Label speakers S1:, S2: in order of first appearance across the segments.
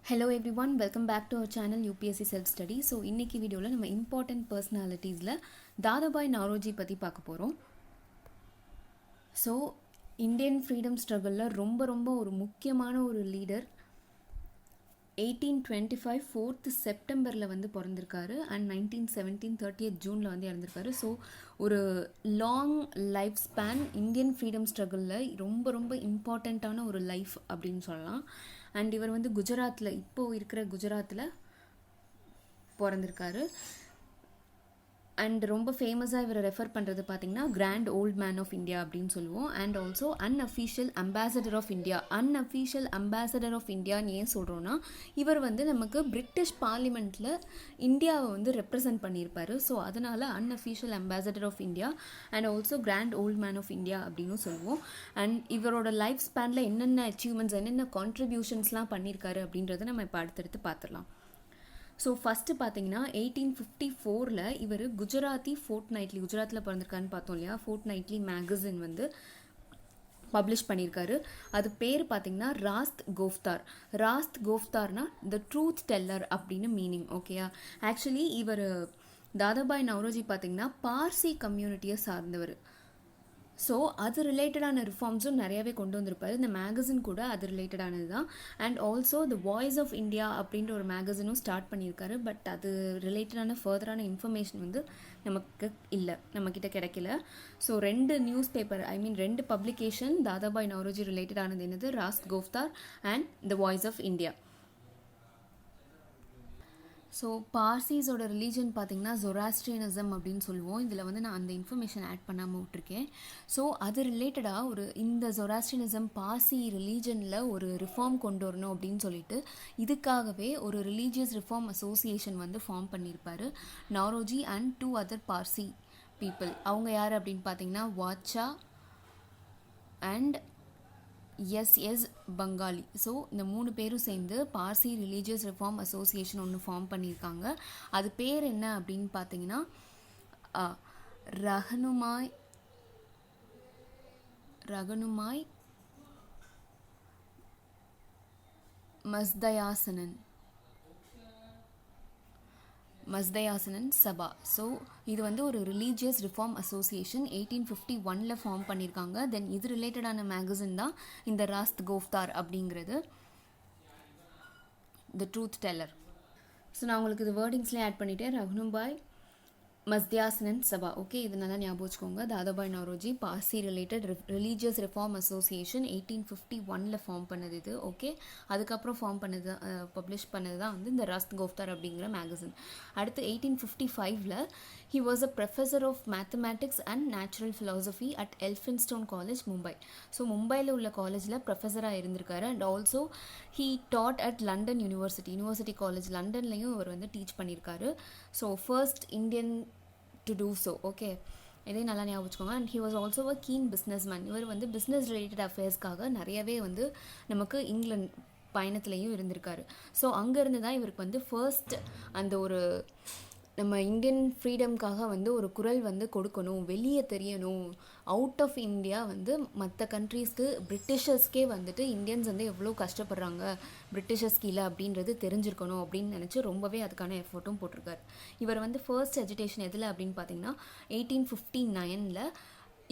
S1: Hello everyone, welcome back to our channel UPSC Self Study. So இன்னைக்கு வீடியோவில் நம்ம important பர்சனாலிட்டிஸில் Dadabhai Nowroji பற்றி பார்க்க போகிறோம். ஸோ இந்தியன் ஃப்ரீடம் ஸ்ட்ரகிளில் ரொம்ப ஒரு முக்கியமான ஒரு லீடர். 1825 4th செப்டம்பரில் வந்து பிறந்திருக்காரு அண்ட் 1917 30th ஜூனில் வந்து இறந்திருக்காரு. ஸோ ஒரு long life span Indian freedom ஸ்ட்ரகிளில் ரொம்ப இம்பார்ட்டண்ட்டான ஒரு லைஃப் அப்படின்னு சொல்லலாம். அண்ட் இவர் வந்து குஜராத்தில், இப்போது இருக்கிற குஜராத்தில் பிறந்திருக்காரு. அண்ட் ரொம்ப ஃபேமஸாக இவரை ரெஃபர் பண்ணுறது பார்த்திங்கன்னா grand old man of India அப்படின்னு சொல்லுவோம். And also unofficial ambassador of India. Unofficial ambassador of இந்தியான்னு ஏன் சொல்கிறோன்னா, இவர் வந்து நமக்கு பிரிட்டிஷ் பார்லிமெண்ட்டில் இந்தியாவை வந்து ரெப்ரசன்ட் பண்ணியிருப்பார். ஸோ அதனால் unofficial ambassador of India and also grand old man of India அப்படின்னு சொல்லுவோம். அண்ட் இவரோட லைஃப் ஸ்பேனில் என்னென்ன அச்சீவ்மெண்ட்ஸ், என்னென்ன கான்ட்ரிபியூஷன்ஸ்லாம் பண்ணியிருக்காரு அப்படின்றத நம்ம இப்போ அடுத்தடுத்து பார்த்துடலாம். ஸோ ஃபஸ்ட்டு பார்த்தீங்கன்னா 1854 இவர் குஜராத்தி ஃபோர்ட்நைட்லி, குஜராத்தில் பிறந்திருக்காருன்னு பார்த்தோம் இல்லையா, ஃபோர்ட்நைட்லி மேகசின் வந்து பப்ளிஷ் பண்ணியிருக்காரு. அது பேர் பார்த்தீங்கன்னா ராஸ்த் கோஃப்தார். ராஸ்த் கோஃப்தார்னா த ட்ரூத் டெல்லர் அப்படின்னு மீனிங். ஓகேயா, ஆக்சுவலி இவர் தாதாபாய் நவ்ரோஜி பார்த்தீங்கன்னா பார்சி கம்யூனிட்டியை சார்ந்தவர். ஸோ அது ரிலேட்டடான ரிஃபார்ம்ஸும் நிறையாவே கொண்டு வந்திருப்பார். இந்த மேகசின் கூட அது ரிலேட்டடானது தான். And also the voice of India அப்படின்ற ஒரு மேகசினும் ஸ்டார்ட் பண்ணியிருக்காரு. பட் அது ரிலேட்டடான ஃபர்தரான இன்ஃபர்மேஷன் வந்து நமக்கு இல்லை, நம்மக்கிட்ட கிடைக்கல. ஸோ 2 நியூஸ் பேப்பர், ரெண்டு பப்ளிகேஷன் தாதாபாய் நவ்ரோஜி ரிலேட்டடானது என்னது, Rast Goftar and the voice of India. So பார்சிஸோட ரிலீஜன் பார்த்திங்கன்னா ஜொராஸ்ட்ரியனிசம் அப்படின்னு சொல்லுவோம். இதில் வந்து நான் அந்த இன்ஃபர்மேஷன் ஆட் பண்ணாமல் விட்டுருக்கேன். ஸோ அது ரிலேட்டடாக இந்த ஜொராஸ்ட்ரியனிசம் பார்சி ரிலீஜனில் ஒரு ரிஃபார்ம் கொண்டு வரணும் அப்படின்னு சொல்லிட்டு இதுக்காகவே ஒரு ரிலீஜியஸ் ரிஃபார்ம் அசோசியேஷன் வந்து ஃபார்ம் பண்ணியிருப்பார் Naoroji and 2 other Parsi people. அவங்க யார் அப்படின்னு பார்த்தீங்கன்னா வாச்சா அண்ட் எஸ் பங்காளி. ஸோ இந்த 3 பேரும் சேர்ந்து பார்சி ரிலீஜியஸ் ரிஃபார்ம் அசோசியேஷன் ஒன்று ஃபார்ம் பண்ணியிருக்காங்க. அது பேர் என்ன அப்படின்னு பார்த்தீங்கன்னா ரகனுமாய் மஸ்தயாசனன் சபா. ஸோ இது வந்து ஒரு ரிலீஜியஸ் ரிஃபார்ம் அசோசியேஷன் 1851 ஃபார்ம் பண்ணியிருக்காங்க. தென் இது ரிலேட்டடான மேகசின் தான் இந்த ராஸ்த் கோஃப்தார் அப்படிங்கிறது, த ட்ரூத் டெல்லர். ஸோ நான் உங்களுக்கு இது வேர்டிங்ஸ்லேயே ஆட் பண்ணிவிட்டேன். ரகுனுபாய் மஸ்தயாசனன் சபா. ஓகே, இது நல்லா ஞாபகம் வச்சுக்கோங்க. Dadabhai Naoroji Parsi related religious reform association 1851 form பண்ணது இது. ஓகே, அதுக்கப்புறம் ஃபார்ம் பண்ணது, பப்ளிஷ் பண்ணது தான் வந்து இந்த ராஸ்த் கோஃப்தார் அப்படிங்கிற மேகசின். அடுத்து 1855 he was a professor of mathematics and natural philosophy at Elphinstone College, Mumbai. So மும்பையில் உள்ள காலேஜில் ப்ரொஃபஸராக இருந்திருக்காரு. And also he taught at London university college லண்டன்லையும் அவர் வந்து டீச் பண்ணியிருக்காரு. So first Indian to do so. Okay, இதே நல்லா ஞாபகம் வச்சுக்கோங்க. And he was also a keen business man. இவர் வந்து பிஸ்னஸ் ரிலேட்டட் அஃபேர்ஸ்க்காக நிறையவே வந்து நமக்கு இங்கிலாந்து பயணத்துலேயும் இருந்திருக்காரு. ஸோ அங்கேருந்து தான் இவருக்கு வந்து ஃபர்ஸ்ட் அந்த ஒரு நம்ம இந்தியன் ஃப்ரீடம்காக வந்து ஒரு குரல் வந்து கொடுக்கணும், வெளியே தெரியணும், அவுட் ஆஃப் இந்தியா வந்து மற்ற கண்ட்ரீஸ்க்கு, பிரிட்டிஷர்ஸ்க்கே வந்துட்டு இந்தியன்ஸ் வந்து எவ்வளோ கஷ்டப்படுறாங்க பிரிட்டிஷர்ஸ் கீழே அப்படின்றது தெரிஞ்சிருக்கணும் அப்படின்னு நினச்சி ரொம்பவே அதுக்கான எஃபர்ட்டும் போட்டிருக்காரு. இவர் வந்து ஃபர்ஸ்ட் எஜுகேஷன் எதில் அப்படின்னு பார்த்தீங்கன்னா 1859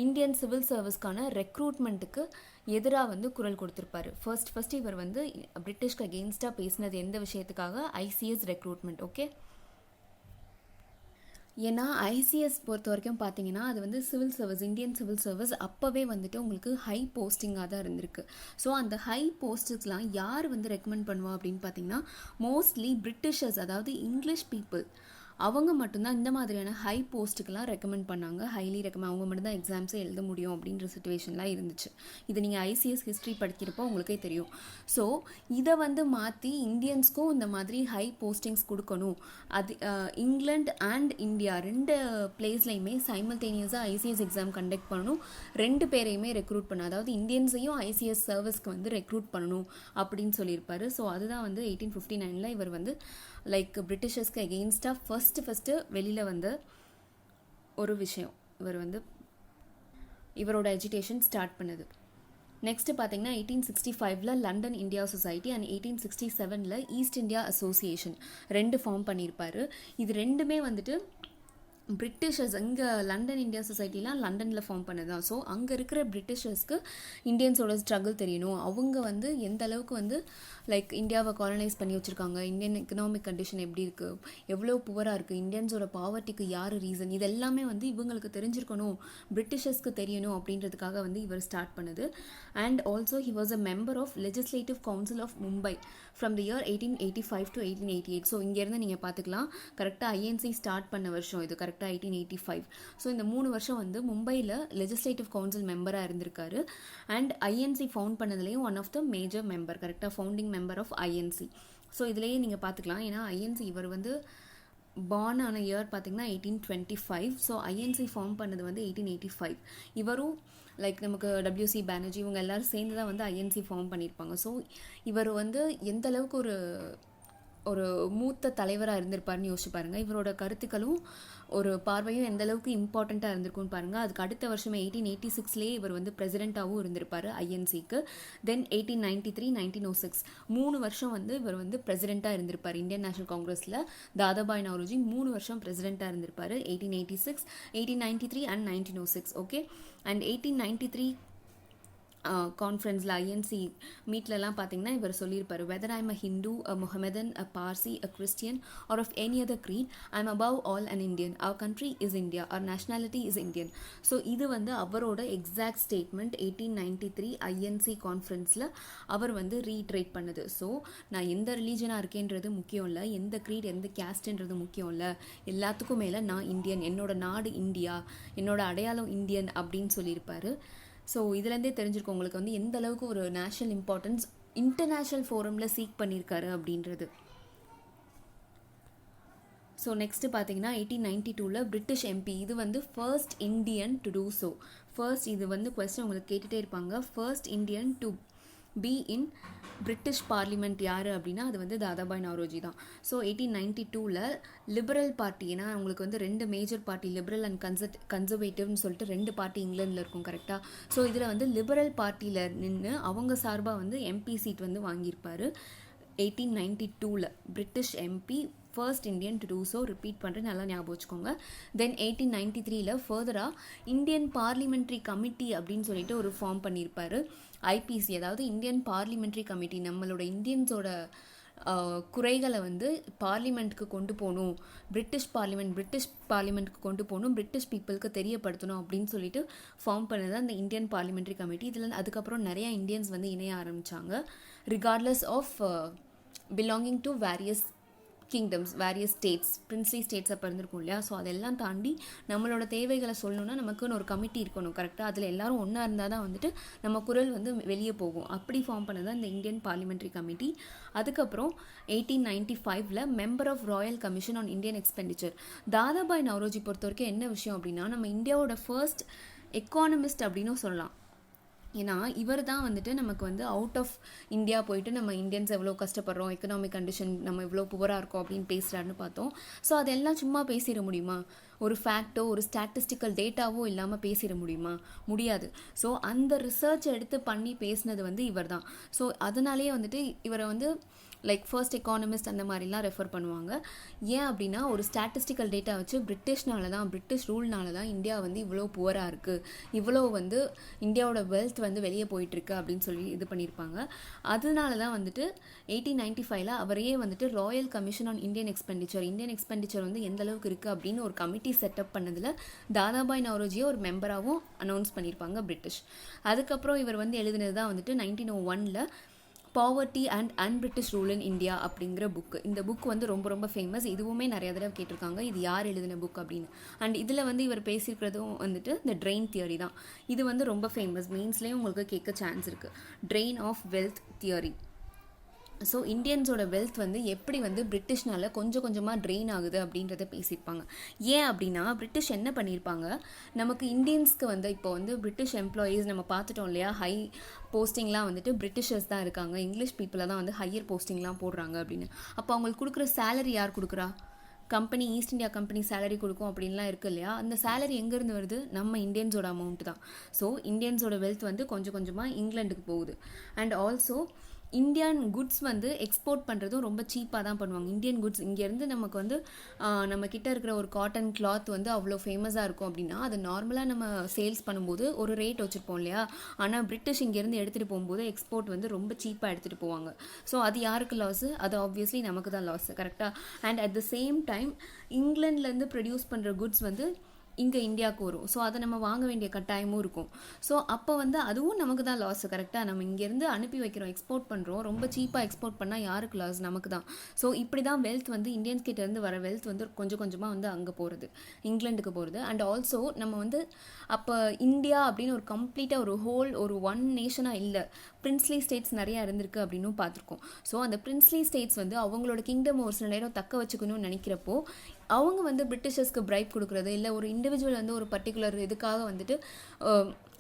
S1: இந்தியன் சிவில் சர்வீஸ்க்கான ரெக்ரூட்மெண்ட்டுக்கு எதிராக வந்து குரல் கொடுத்துருப்பாரு. ஃபர்ஸ்ட் இவர் வந்து பிரிட்டிஷ்க்கு அகெயின்ஸ்டாக பேசினது எந்த விஷயத்துக்காக, ஐசிஎஸ் ரெக்ரூட்மெண்ட். ஓகே, ஏன்னா ஐசிஎஸ் பொறுத்த வரைக்கும் பார்த்தீங்கன்னா அது வந்து civil service, Indian civil service அப்போவே வந்துட்டு உங்களுக்கு ஹை போஸ்டிங்காக தான் இருந்திருக்கு. ஸோ அந்த ஹை போஸ்ட்டுக்கெலாம் யார் வந்து ரெக்கமெண்ட் பண்ணுவா அப்படின்னு பார்த்தீங்கன்னா மோஸ்ட்லி பிரிட்டிஷர்ஸ், அதாவது இங்கிலீஷ் பீப்புள், அவங்க மட்டும்தான் இந்த மாதிரியான ஹை போஸ்ட்டுக்கெலாம் ரெக்கமெண்ட் பண்ணாங்க. அவங்க மட்டும்தான் எக்ஸாம்ஸே எழுத முடியும் அப்படின்ற சுச்சுவேஷன்லாம் இருந்துச்சு. இது நீங்கள் ஐசிஎஸ் ஹிஸ்ட்ரி படிக்கிறப்போ உங்களுக்கே தெரியும். ஸோ இதை வந்து மாற்றி இந்தியன்ஸ்க்கும் இந்த மாதிரி ஹை போஸ்டிங்ஸ் கொடுக்கணும். அது இங்கிலாந்து அண்ட் இந்தியா 2 பிளேஸ்லையுமே சைமல்டேனியஸாக ஐசிஎஸ் எக்ஸாம் கண்டக்ட் பண்ணணும். 2 பேரையுமே ரெக்ரூட் பண்ணணும், அதாவது இந்தியன்ஸையும் ஐசிஎஸ் சர்வீஸ்க்கு வந்து ரெக்ரூட் பண்ணணும் அப்படின்னு சொல்லியிருப்பாரு. ஸோ அதுதான் வந்து 1859 இவர் வந்து லைக் பிரிட்டிஷர்ஸ்க்கு அகெயின்ஸ்டாக ஃபஸ்ட்டு வெளியில் வந்த ஒரு விஷயம். இவர் வந்து இவரோட எஜுகேஷன் ஸ்டார்ட் பண்ணது. நெக்ஸ்ட் பார்த்தீங்கன்னா 1865 London India society and 1867 east India association ரெண்டு ஃபார்ம் பண்ணியிருப்பாரு. இது ரெண்டுமே வந்துட்டு பிரிட்டிஷர்ஸ் இங்கே லண்டன் இந்தியா சொசைட்டிலாம் லண்டனில் ஃபார்ம் பண்ணது தான். ஸோ அங்கே இருக்கிற பிரிட்டிஷர்ஸ்க்கு இந்தியன்ஸோட ஸ்ட்ரகிள் தெரியணும், அவங்க வந்து எந்த அளவுக்கு வந்து லைக் இந்தியாவை காலனைஸ் பண்ணி வச்சுருக்காங்க, இந்தியன் எக்கனாமிக் கண்டிஷன் எப்படி இருக்குது, எவ்வளோ புவராக இருக்குது, இந்தியன்ஸோட பாவர்ட்டிக்கு யார் ரீசன், இது எல்லாமே வந்து இவங்களுக்கு தெரிஞ்சிருக்கணும், பிரிட்டிஷர்ஸ்க்கு தெரியணும் அப்படின்றதுக்காக வந்து இவர் ஸ்டார்ட் பண்ணுது. And also he was a member of legislative council of Mumbai from the year 1885 to 1888. So இங்கேருந்து நீங்கள் பார்த்துக்கலாம் கரெக்டாக ஐஎன்சி ஸ்டார்ட் பண்ண வருஷம் இது கரெக்டாக 1885. ஸோ இந்த 3 வருஷம் வந்து மும்பையில் லெஜிஸ்லேட்டிவ் கவுன்சில் மெம்பராக இருந்திருக்காரு. அண்ட் ஐஎன்சி ஃபவுண்ட் பண்ணதுலேயும் one of the major member, கரெக்டாக founding member of INC. So இதுலேயே நீங்கள் பார்த்துக்கலாம், ஏன்னா ஐஎன்சி இவர் வந்து பார்ன் ஆன இயர் பார்த்தீங்கன்னா 1825. ஸோ ஐஎன்சி ஃபார்ம் பண்ணது வந்து 1885. இவரும் லைக் நமக்கு டபிள்யூசி பானர்ஜி இவங்க எல்லோரும் சேர்ந்து தான் வந்து ஐஎன்சி ஃபார்ம் பண்ணியிருப்பாங்க. ஸோ இவர் வந்து எந்த அளவுக்கு ஒரு மூத்த தலைவராக இருந்திருப்பாருன்னு யோசிச்சு பாருங்கள். இவரோட கருத்துக்களும் ஒரு பார்வையும் எந்த அளவுக்கு இம்பார்ட்டண்ட்டாக இருந்திருக்கும்னு பாருங்கள். அதுக்கு அடுத்த வருஷமே 1886 இவர் வந்து பிரசிடெண்ட்டாகவும் இருந்திருப்பார் ஐஎன்சிக்கு. தென் 1893, 1906 3 வருஷம் வந்து இவர் வந்து பிரசிடெண்ட்டாக இருந்திருப்பார் இந்தியன் நேஷனல் காங்கிரஸில். தாதாபாய் நவ்ரோஜி 3 வருஷம் பிரசிடெண்ட்டாக இருந்திருப்பார் 1886, 1893 அண்ட் 1906. ஓகே. அண்ட் 1893 கான்ஃபரன்ஸில் ஐஎன்சி மீட்லலாம் பார்த்தீங்கன்னா இவர் சொல்லியிருப்பார், whether I'm a Hindu, a Muhammadan, a Parsi, a Christian or of any other creed, I'm above all an Indian, our country is India, our nationality is Indian. So இது வந்து அவரோட exact statement 1893 INC கான்ஃபரன்ஸில் அவர் வந்து ரீட்ரேட் பண்ணுது. So நான் எந்த ரிலீஜனாக இருக்கேன்றது முக்கியம் இல்லை, எந்த க்ரீட் எந்த கேஸ்ட்ன்றது முக்கியம் இல்லை, எல்லாத்துக்கும் மேலே நான் இந்தியன், என்னோட நாடு இந்தியா, என்னோட அடையாளம் இந்தியன் அப்படின்னு சொல்லியிருப்பார். ஸோ இதுலேருந்தே தெரிஞ்சிருக்கோம் உங்களுக்கு வந்து எந்த அளவுக்கு ஒரு நேஷனல் இம்பார்ட்டன்ஸ் இன்டர்நேஷ்னல் ஃபோரமில் சீக் பண்ணியிருக்காரு அப்படின்றது. ஸோ நெக்ஸ்ட்டு பார்த்தீங்கன்னா 1892 பிரிட்டிஷ் எம்பி, இது வந்து first Indian to do so. First இது வந்து கொஸ்டின் உங்களுக்கு கேட்டுகிட்டே இருப்பாங்க, first Indian to be in British parliament யார் அப்படின்னா அது வந்து தாதாபாய் நவ்ரோஜி தான். ஸோ 1892 லிபரல் பார்ட்டி, ஏன்னா உங்களுக்கு வந்து 2 மேஜர் பார்ட்டி லிபரல் அண்ட் கன்சர்வேட்டிவ்னு சொல்லிட்டு 2 பார்ட்டி இங்கிலாந்தில் இருக்கும் கரெக்டாக. ஸோ இதில் வந்து லிபரல் பார்ட்டியில் நின்று அவங்க சார்பாக வந்து எம்பி சீட் வந்து வாங்கியிருப்பார் 1892 British MP, first Indian to do so. Repeat பண்ணுறேன், நல்லா ஞாபகம் வச்சுக்கோங்க. தென் 1893 ஃபர்தராக இந்தியன் பார்லிமெண்ட்ரி கமிட்டி அப்படின்னு சொல்லிட்டு ஒரு ஃபார்ம் பண்ணியிருப்பார் ஐபிசி, அதாவது இந்தியன் பார்லிமெண்ட்ரி கமிட்டி. நம்மளோட இந்தியன்ஸோட குறைகளை வந்து பார்லிமெண்ட்டுக்கு கொண்டு போகணும், பிரிட்டிஷ் பார்லிமெண்ட்டுக்கு கொண்டு போகணும், பிரிட்டிஷ் பீப்புளுக்கு தெரியப்படுத்தணும் அப்படின்னு சொல்லிட்டு ஃபார்ம் பண்ணது அந்த இந்தியன் பார்லிமெண்ட்ரி கமிட்டி. இதில் அதுக்கப்புறம் நிறையா இந்தியன்ஸ் வந்து இணைய ஆரம்பித்தாங்க, regardless of belonging to various kingdoms, various states, princely states அப்போ இருந்திருக்கும் இல்லையா. ஸோ அதெல்லாம் தாண்டி நம்மளோட தேவைகளை சொல்லணும்னா நமக்குன்னு ஒரு கமிட்டி இருக்கணும் கரெக்டாக. அதில் எல்லாரும் ஒன்றா இருந்தால் தான் வந்துட்டு நம்ம குரல் வந்து வெளியே போகும். அப்படி ஃபார்ம் பண்ணது இந்த இந்தியன் பார்லிமெண்ட்ரி கமிட்டி. அதுக்கப்புறம் 1895 member of royal commission on Indian expenditure. Dadabhai Naoroji பொறுத்த வரைக்கும் என்ன விஷயம் அப்படின்னா நம்ம இந்தியாவோட ஃபர்ஸ்ட் எக்கானமிஸ்ட் அப்படின்னும் சொல்லலாம். ஏன்னா இவர் தான் வந்துட்டு நமக்கு வந்து அவுட் ஆஃப் இந்தியா போயிட்டு நம்ம இந்தியன்ஸ் எவ்வளோ கஷ்டப்படுறோம், எக்கனாமிக் கண்டிஷன் நம்ம இவ்வளோ புவராக இருக்கோம் அப்படின்னு பேசுகிறாருன்னு பார்த்தோம். ஸோ அதெல்லாம் சும்மா பேசிட முடியுமா, ஒரு ஃபேக்டோ ஒரு ஸ்டாட்டிஸ்டிக்கல் டேட்டாவோ இல்லாமல் பேசிட முடியுமா, முடியாது. ஸோ அந்த ரிசர்ச் எடுத்து பண்ணி பேசினது வந்து இவர் தான். ஸோ அதனாலேயே வந்துட்டு இவரை வந்து லைக் ஃபர்ஸ்ட் எக்கானமிஸ்ட் அந்த மாதிரிலாம் ரெஃபர் பண்ணுவாங்க. ஏன் அப்படின்னா ஒரு ஸ்டாட்டிஸ்டிக்கல் டேட்டா வச்சு பிரிட்டிஷ் ரூல்னால தான் இந்தியா வந்து இவ்வளோ புவராக இருக்குது, இவ்வளோ வந்து இந்தியாவோட வெல்த் வந்து வெளியே போயிட்டுருக்கு அப்படின்னு சொல்லி இது பண்ணியிருப்பாங்க. அதனால தான் வந்துட்டு 1895 அவரையே வந்துட்டு Royal commission on Indian expenditure வந்து எந்த அளவுக்கு இருக்குது அப்படின்னு ஒரு கமிட்டி செட்டப் பண்ணதில் தாதாபாய் நவ்ரோஜியை ஒரு மெம்பராகவும் அனௌன்ஸ் பண்ணியிருப்பாங்க பிரிட்டிஷ். அதுக்கப்புறம் இவர் வந்து எழுதினது தான் வந்துட்டு 1901 poverty and unbritish rule in India அப்படிங்கிற புக்கு. இந்த புக் வந்து ரொம்ப ரொம்ப ஃபேமஸ், இதுவுமே நிறைய தடவை கேட்டிருக்காங்க இது யார் எழுதின புக் அப்படின்னு. அண்ட் இதில் வந்து இவர் பேசியிருக்கிறதும் வந்துட்டு இந்த ட்ரெயின் தியரி தான். இது வந்து ரொம்ப ஃபேமஸ், மெயின்ஸ்லேயும் உங்களுக்கு கேட்க சான்ஸ் இருக்குது, drain of wealth theory. So இந்தியன்ஸோட வெல்த் வந்து எப்படி வந்து பிரிட்டிஷ்னால கொஞ்சம் கொஞ்சமாக ட்ரெயின் ஆகுது அப்படின்றத பேசியிருப்பாங்க. ஏன் அப்படின்னா பிரிட்டிஷ் என்ன பண்ணியிருப்பாங்க, நமக்கு இந்தியன்ஸ்க்கு வந்து இப்போ வந்து பிரிட்டிஷ் எம்ப்ளாயீஸ் நம்ம பார்த்துட்டோம் இல்லையா, ஹை போஸ்டிங்லாம் வந்துட்டு பிரிட்டிஷர்ஸ் தான் இருக்காங்க, இங்கிலீஷ் பீப்புளை தான் வந்து ஹையர் போஸ்டிங்லாம் போடுறாங்க அப்படின்னு. அப்போ அவங்களுக்கு கொடுக்குற சேலரி யார் கொடுக்குறா, company east India company salary கொடுக்கும் அப்படின்லாம் இருக்கு இல்லையா, அந்த சேலரி எங்கேருந்து வருது, நம்ம இந்தியன்ஸோட அமௌண்ட் தான். ஸோ இந்தியன்ஸோட வெல்த் வந்து கொஞ்சம் கொஞ்சமாக இங்கிலாந்துக்கு போகுது. அண்ட் ஆல்சோ இந்தியன் குட்ஸ் வந்து எக்ஸ்போர்ட் பண்ணுறதும் ரொம்ப சீப்பாக தான் பண்ணுவாங்க. இந்தியன் குட்ஸ் இங்கேருந்து நமக்கு வந்து நம்ம கிட்ட இருக்கிற ஒரு காட்டன் கிளாத் வந்து அவ்வளோ ஃபேமஸாக இருக்கும் அப்படின்னா, அது நார்மலாக நம்ம சேல்ஸ் பண்ணும்போது ஒரு ரேட் வச்சுருப்போம் இல்லையா, ஆனால் பிரிட்டிஷ் இங்கேருந்து எடுத்துகிட்டு போகும்போது எக்ஸ்போர்ட் வந்து ரொம்ப சீப்பாக எடுத்துகிட்டு போவாங்க. ஸோ அது யாருக்கு லாஸு, அது ஆப்வியஸ்லி நமக்கு தான் லாஸு, கரெக்டாக. And at the same time இங்கிலாந்துலேருந்து ப்ரொடியூஸ் பண்ணுற குட்ஸ் வந்து இங்கே இந்தியாவுக்கு வரும். ஸோ அதை நம்ம வாங்க வேண்டிய கட்டாயமும் இருக்கும். ஸோ அப்போ வந்து அதுவும் நமக்கு தான் லாஸ், கரெக்டாக. நம்ம இங்கேருந்து அனுப்பி வைக்கிறோம், எக்ஸ்போர்ட் பண்ணுறோம், ரொம்ப சீப்பாக எக்ஸ்போர்ட் பண்ணால் யாருக்கு லாஸ், நமக்கு தான். ஸோ இப்படி தான் வெல்த் வந்து இந்தியன்ஸ் கிட்டேருந்து வர வெல்த் வந்து கொஞ்சம் கொஞ்சமாக வந்து அங்கே போகிறது, இங்கிலாந்துக்கு போகிறது. அண்ட் ஆல்சோ நம்ம வந்து அப்போ இந்தியா அப்படின்னு ஒரு கம்ப்ளீட்டாக ஒரு ஒன் நேஷனாக இல்லை, பிரின்ஸ்லி ஸ்டேட்ஸ் நிறையா இருந்திருக்கு அப்படின்னும் பார்த்துருக்கோம். ஸோ அந்த பிரின்ஸ்லி ஸ்டேட்ஸ் வந்து அவங்களோட கிங்டம் ஒரு சில நேரம் தக்க வச்சுக்கணும்னு நினைக்கிறப்போ அவங்க வந்து பிரிட்டிஷர்ஸ்க்கு பிரைப் கொடுக்குறது, இல்லை ஒரு இண்டிவிஜுவல் வந்து ஒரு பர்டிகுலர் இதுக்காக வந்துட்டு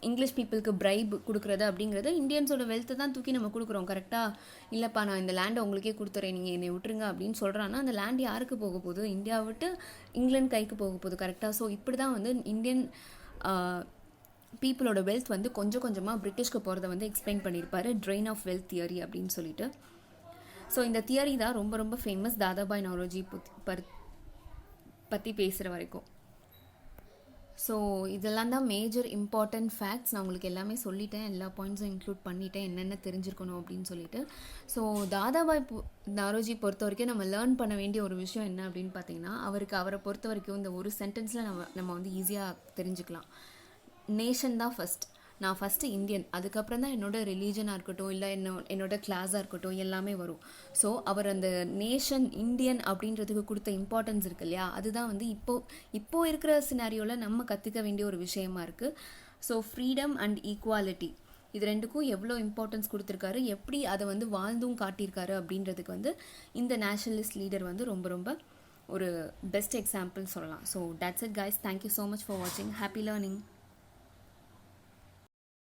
S1: இங்கிலீஷ் பீப்புளுக்கு பிரைப் கொடுக்குறது அப்படிங்கிறது இந்தியன்ஸோட வெல்த்தை தான் தூக்கி நம்ம கொடுக்குறோம், கரெக்டாக. இல்லைப்பா நான் இந்த லேண்டை உங்களுக்கே கொடுத்துறேன், நீங்கள் என்னை விட்டுருங்க அப்படின்னு சொல்கிறான்னா அந்த லேண்ட் யாருக்கு போக போகுது, இந்தியா விட்டு இங்கிலாந்து கைக்கு போக போகுது, கரெக்டாக. ஸோ இப்படி தான் வந்து இந்தியன் பீப்புளோட வெல்த் வந்து கொஞ்சம் கொஞ்சமாக பிரிட்டிஷ்க்கு போகிறத வந்து எக்ஸ்பிளைன் பண்ணியிருப்பாரு, ட்ரெயின் ஆஃப் வெல்த் தியரி அப்படின்னு சொல்லிட்டு. ஸோ இந்த தியரி தான் ரொம்ப ரொம்ப ஃபேமஸ் தாதாபாய் நவ்ரோஜி பற்றி பேசுகிற வரைக்கும். ஸோ இதெல்லாம் தான் மேஜர் இம்பார்ட்டன்ட் ஃபேக்ட்ஸ். நான் உங்களுக்கு எல்லாமே சொல்லிட்டேன், எல்லா பாயிண்ட்ஸும் இன்க்ளூட் பண்ணிட்டேன், என்னென்ன தெரிஞ்சிருக்கணும் அப்படின்னு சொல்லிட்டு. ஸோ தாதாபாய் நவ்ரோஜி பொறுத்த வரைக்கும் நம்ம லேர்ன் பண்ண வேண்டிய ஒரு விஷயம் என்ன அப்படின்னு பார்த்தீங்கன்னா, அவரை பொறுத்த வரைக்கும் இந்த ஒரு சென்டென்ஸில் நம்ம வந்து ஈஸியாக தெரிஞ்சுக்கலாம். நேஷன் தான் ஃபஸ்ட், நான் ஃபஸ்ட்டு இந்தியன், அதுக்கப்புறம் தான் என்னோட ரிலீஜனாக இருக்கட்டும், இல்லை என்னோட கிளாஸாக இருக்கட்டும், எல்லாமே வரும். ஸோ அவர் அந்த நேஷன் இந்தியன் அப்படின்றதுக்கு கொடுத்த இம்பார்ட்டன்ஸ் இருக்கு இல்லையா, அதுதான் வந்து இப்போ இருக்கிற சினாரியோவில் நம்ம கற்றுக்க வேண்டிய ஒரு விஷயமா இருக்குது. ஸோ ஃப்ரீடம் அண்ட் ஈக்குவாலிட்டி, இது ரெண்டுக்கும் எவ்வளோ இம்பார்ட்டன்ஸ் கொடுத்துருக்காரு, எப்படி அதை வந்து வாழ்ந்தும் காட்டியிருக்காரு அப்படின்றதுக்கு வந்து இந்த நேஷனலிஸ்ட் லீடர் வந்து ரொம்ப ரொம்ப ஒரு பெஸ்ட் எக்ஸாம்பிள் சொல்லலாம். So that's it guys, thank you so much for வாட்சிங், ஹாப்பி லேர்னிங்.